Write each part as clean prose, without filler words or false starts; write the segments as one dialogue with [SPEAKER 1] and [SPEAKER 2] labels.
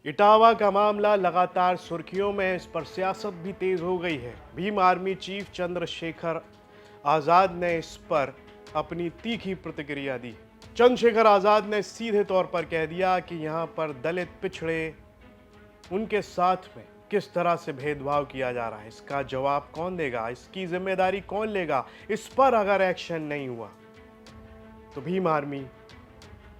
[SPEAKER 1] इटावा का मामला लगातार सुर्खियों में, इस पर सियासत भी तेज हो गई है। भीम आर्मी चीफ चंद्रशेखर आजाद ने इस पर अपनी तीखी प्रतिक्रिया दी। चंद्रशेखर आजाद ने सीधे तौर पर कह दिया कि यहां पर दलित पिछड़े उनके साथ में किस तरह से भेदभाव किया जा रहा है, इसका जवाब कौन देगा, इसकी जिम्मेदारी कौन लेगा। इस पर अगर एक्शन नहीं हुआ तो भीम आर्मी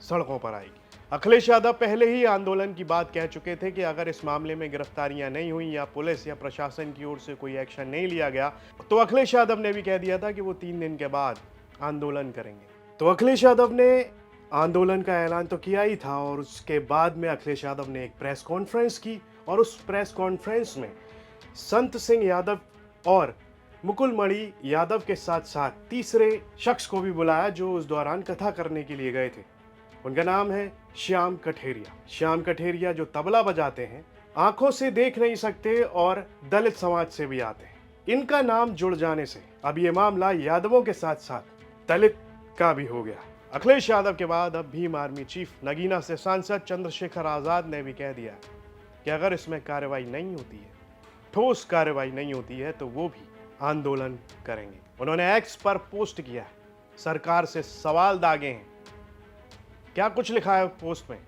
[SPEAKER 1] सड़कों पर आएगी। अखिलेश यादव पहले ही आंदोलन की बात कह चुके थे कि अगर इस मामले में गिरफ्तारियां नहीं हुई या पुलिस या प्रशासन की ओर से कोई एक्शन नहीं लिया गया तो अखिलेश यादव ने भी कह दिया था कि वो 3 दिन के बाद आंदोलन करेंगे। तो अखिलेश यादव ने आंदोलन का ऐलान तो किया ही था और उसके बाद में अखिलेश यादव ने एक प्रेस कॉन्फ्रेंस की और उस प्रेस कॉन्फ्रेंस में संत सिंह यादव और मुकुल मणि यादव के साथ साथ तीसरे शख्स को भी बुलाया जो उस दौरान कथा करने के लिए गए थे। उनका नाम है श्याम कठेरिया। श्याम कठेरिया जो तबला बजाते हैं, आंखों से देख नहीं सकते और दलित समाज से भी आते हैं। इनका नाम जुड़ जाने से अब ये मामला यादवों के साथ साथ दलित का भी हो गया। अखिलेश यादव के बाद अब भीम आर्मी चीफ नगीना से सांसद चंद्रशेखर आजाद ने भी कह दिया कि अगर इसमें कार्रवाई नहीं होती है, ठोस कार्रवाई नहीं होती है, तो वो भी आंदोलन करेंगे। उन्होंने एक्स पर पोस्ट किया है, सरकार से सवाल दागे हैं। क्या कुछ लिखा है पोस्ट में,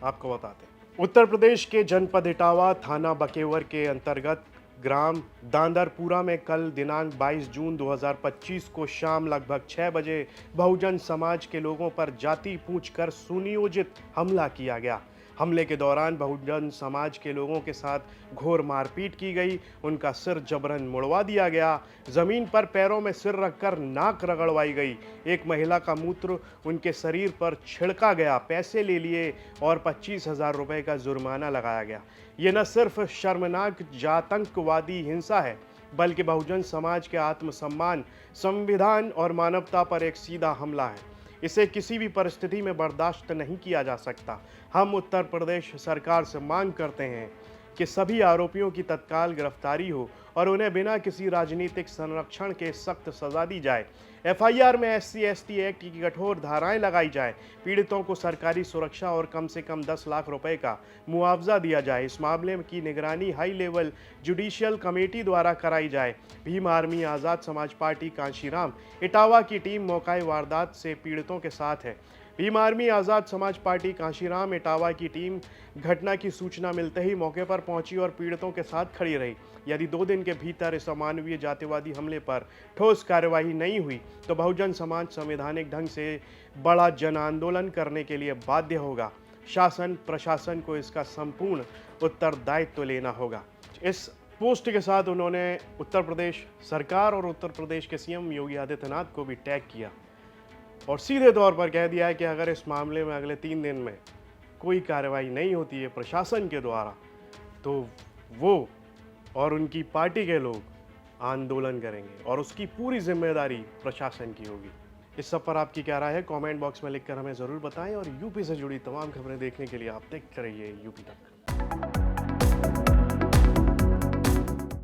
[SPEAKER 1] आपको बताते हैं। उत्तर प्रदेश के जनपद इटावा थाना बकेवर के अंतर्गत ग्राम दांदरपुरा में कल दिनांक 22 जून 2025 को शाम लगभग 6 बजे बहुजन समाज के लोगों पर जाति पूछकर सुनियोजित हमला किया गया। हमले के दौरान बहुजन समाज के लोगों के साथ घोर मारपीट की गई, उनका सिर जबरन मुड़वा दिया गया, जमीन पर पैरों में सिर रखकर नाक रगड़वाई गई, एक महिला का मूत्र उनके शरीर पर छिड़का गया, पैसे ले लिए और 25,000 रुपए का जुर्माना लगाया गया। ये न सिर्फ शर्मनाक जातंकवादी हिंसा है बल्कि बहुजन समाज के आत्मसम्मान, संविधान और मानवता पर एक सीधा हमला है। इसे किसी भी परिस्थिति में बर्दाश्त नहीं किया जा सकता। हम उत्तर प्रदेश सरकार से मांग करते हैं कि सभी आरोपियों की तत्काल गिरफ्तारी हो और उन्हें बिना किसी राजनीतिक संरक्षण के सख्त सजा दी जाए। एफआईआर में SC/ST एक्ट की कठोर धाराएं लगाई जाए, पीड़ितों को सरकारी सुरक्षा और कम से कम 10 लाख रुपए का मुआवजा दिया जाए। इस मामले की निगरानी हाई लेवल जुडिशियल कमेटी द्वारा कराई जाए। भीम आर्मी आज़ाद समाज पार्टी कांशीराम इटावा की टीम मौकाए वारदात से पीड़ितों के साथ है। भीम आर्मी आज़ाद समाज पार्टी कांशीराम इटावा की टीम घटना की सूचना मिलते ही मौके पर पहुंची और पीड़ितों के साथ खड़ी रही। यदि 2 दिन के भीतर इस अमानवीय जातिवादी हमले पर ठोस कार्यवाही नहीं हुई तो बहुजन समाज संवैधानिक ढंग से बड़ा जन आंदोलन करने के लिए बाध्य होगा। शासन प्रशासन को इसका संपूर्ण उत्तरदायित्व लेना होगा। इस पोस्ट के साथ उन्होंने उत्तर प्रदेश सरकार और उत्तर प्रदेश के CM योगी आदित्यनाथ को भी टैग किया और सीधे तौर पर कह दिया है कि अगर इस मामले में अगले 3 दिन में कोई कार्रवाई नहीं होती है प्रशासन के द्वारा तो वो और उनकी पार्टी के लोग आंदोलन करेंगे और उसकी पूरी जिम्मेदारी प्रशासन की होगी। इस सब पर आपकी क्या राय है, कमेंट बॉक्स में लिखकर हमें ज़रूर बताएं और यूपी से जुड़ी तमाम खबरें देखने के लिए आप देखते रहिए यूपी तक।